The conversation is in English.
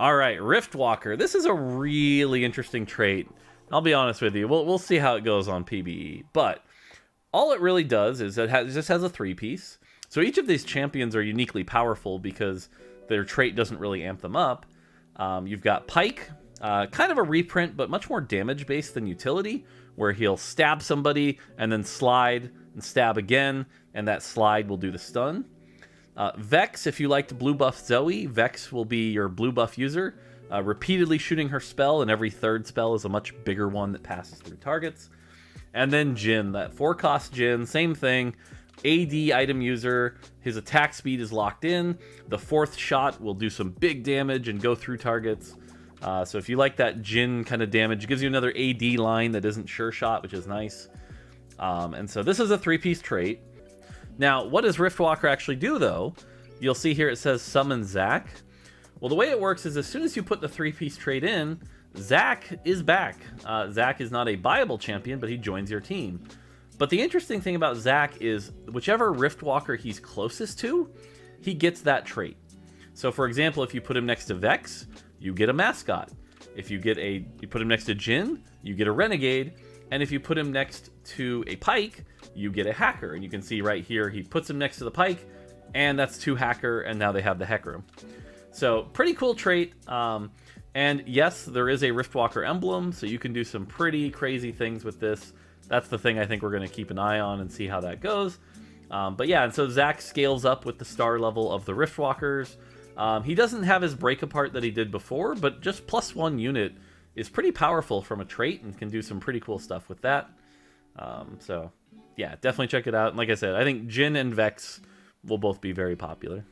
All right, Riftwalker. This is a really interesting trait. I'll be honest with you. We'll see how it goes on PBE. But all it really does is it just has a 3-piece. So each of these champions are uniquely powerful because their trait doesn't really amp them up. You've got Pike, kind of a reprint, but much more damage-based than utility, where he'll stab somebody and then slide and stab again, and that slide will do the stun. Vex, if you like to blue buff Zoe, Vex will be your blue buff user, repeatedly shooting her spell, and every third spell is a much bigger one that passes through targets. And then Jin, that 4-cost Jin, same thing, AD item user, his attack speed is locked in, the 4th shot will do some big damage and go through targets. So if you like that Jin kind of damage, it gives you another AD line that isn't sure shot, which is nice. And so this is a 3-piece trait. Now, what does Riftwalker actually do, though? You'll see here it says Summon Zac. Well, the way it works is as soon as you put the 3-piece trait in, Zac is back. Zac is not a viable champion, but he joins your team. But the interesting thing about Zac is whichever Riftwalker he's closest to, he gets that trait. So, for example, if you put him next to Vex, you get a mascot. If you put him next to Jin, you get a renegade. And if you put him next to a Pike, you get a hacker. And you can see right here, he puts him next to the Pike, and that's 2 hacker, and now they have the heck room. So, pretty cool trait. And yes, there is a Riftwalker emblem, so you can do some pretty crazy things with this. That's the thing I think we're going to keep an eye on and see how that goes. But yeah, and so Zac scales up with the star level of the Riftwalkers. He doesn't have his break apart that he did before, but just +1 unit is pretty powerful from a trait and can do some pretty cool stuff with that. So yeah, definitely check it out. And like I said, I think Jin and Vex will both be very popular.